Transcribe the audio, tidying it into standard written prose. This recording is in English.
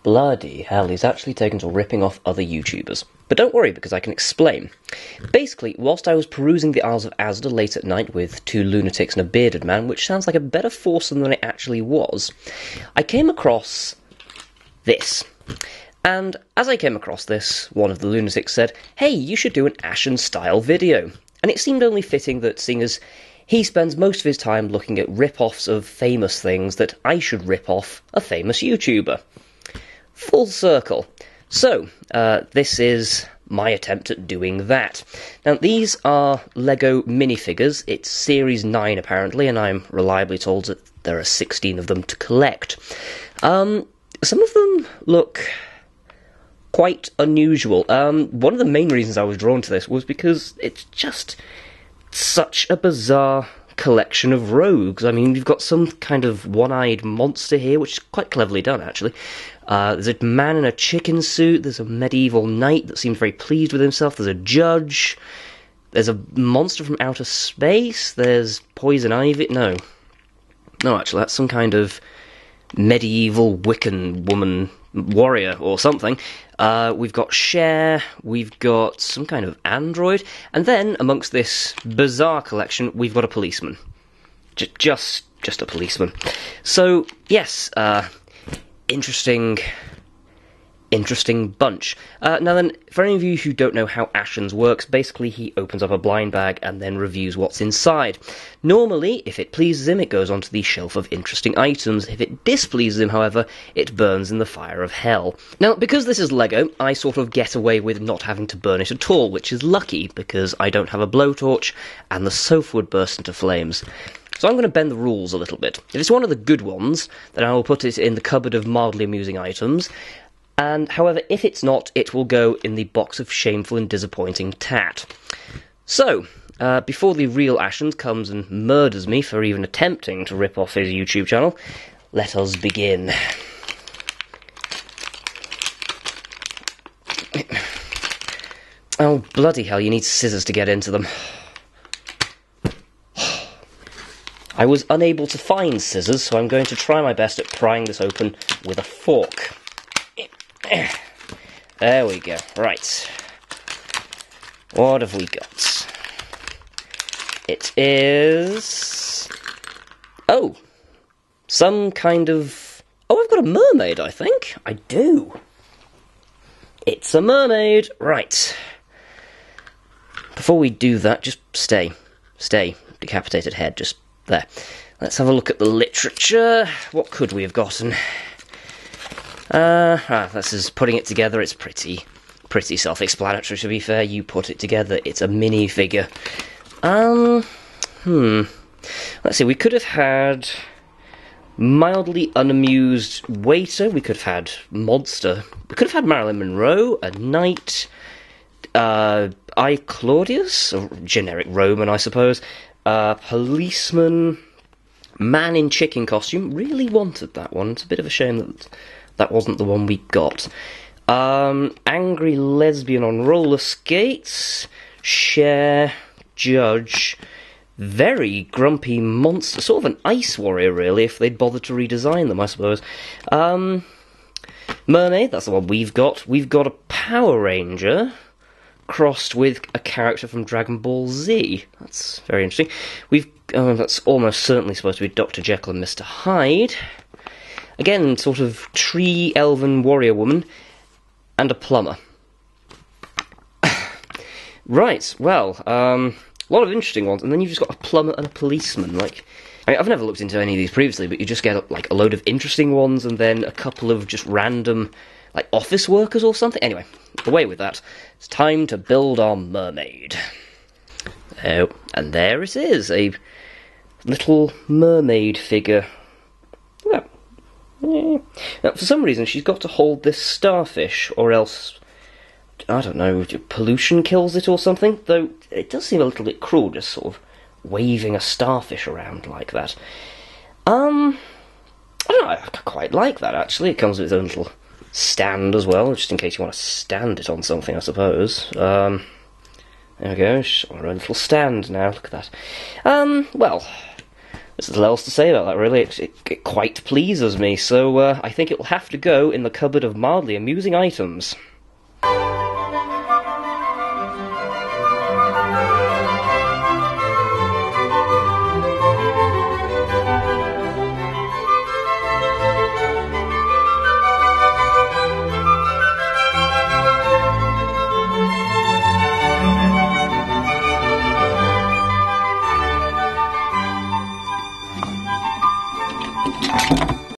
Bloody hell, he's actually taken to ripping off other YouTubers. But don't worry, because I can explain. Basically, whilst I was perusing the aisles of ASDA late at night with two lunatics and a bearded man, which sounds like a better foursome than it actually was, I came across this. And as I came across this, one of the lunatics said, "Hey, you should do an Ashens-style video." And it seemed only fitting that, seeing as he spends most of his time looking at rip-offs of famous things, that I should rip off a famous YouTuber. Full circle. So, this is my attempt at doing that. Now, these are LEGO minifigures. It's Series 9, apparently, and I'm reliably told that there are 16 of them to collect. Some of them look quite unusual. One of the main reasons I was drawn to this was because it's just such a bizarre collection of rogues. I mean, you've got some kind of one-eyed monster here, which is quite cleverly done, actually. There's a man in a chicken suit, there's a medieval knight that seems very pleased with himself, there's a judge, there's a monster from outer space, there's Poison Ivy. No, actually, that's some kind of medieval Wiccan woman warrior or something. We've got Cher, we've got some kind of android, and then amongst this bizarre collection, we've got a policeman. Just a policeman. So yes, interesting bunch. Now then, for any of you who don't know how Ashens works, basically he opens up a blind bag and then reviews what's inside. Normally, if it pleases him, it goes onto the shelf of interesting items. If it displeases him, however, it burns in the fire of hell. Now, because this is LEGO, I sort of get away with not having to burn it at all, which is lucky, because I don't have a blowtorch, and the sofa would burst into flames. So I'm going to bend the rules a little bit. If it's one of the good ones, then I will put it in the cupboard of mildly amusing items, and however, if it's not, it will go in the box of shameful and disappointing tat. So, before the real Ashens comes and murders me for even attempting to rip off his YouTube channel, let us begin. Oh, bloody hell, you need scissors to get into them. I was unable to find scissors, so I'm going to try my best at prying this open with a fork. There we go. Right. What have we got? It is... oh! Some kind of... oh, I've got a mermaid, I think. I do. It's a mermaid. Right. Before we do that, just stay. Stay. Decapitated head, just there. Let's have a look at the literature. What could we have gotten? This is putting it together. It's pretty self-explanatory, to be fair. You put it together. It's a minifigure. Let's see. We could have had mildly unamused waiter. We could have had monster. We could have had Marilyn Monroe, a knight, I Claudius, a generic Roman, I suppose. Policeman, man in chicken costume. Really wanted that one. It's a bit of a shame that that wasn't the one we got. Angry lesbian on roller skates. Cher, judge. Very grumpy monster. Sort of an ice warrior, really, if they'd bothered to redesign them, I suppose. Mermaid, that's the one we've got. We've got a Power Ranger crossed with a character from Dragon Ball Z. That's very interesting. That's almost certainly supposed to be Dr. Jekyll and Mr. Hyde. Again, sort of tree elven warrior woman, and a plumber. Right, well, a lot of interesting ones, and then you've just got a plumber and a policeman. Like, I mean, I've never looked into any of these previously, but you just get like a load of interesting ones, and then a couple of just random, like, office workers or something. Anyway, away with that. It's time to build our mermaid. Oh, and there it is, a little mermaid figure. Yeah. Now, for some reason, she's got to hold this starfish, or else, I don't know, pollution kills it or something, though it does seem a little bit cruel, just sort of waving a starfish around like that. I don't know, I quite like that, actually. It comes with its own little stand as well, just in case you want to stand it on something, I suppose. There we go, she's on her own little stand now, look at that. Well, There's little else to say about that, really. It quite pleases me, so I think it will have to go in the cupboard of mildly amusing items.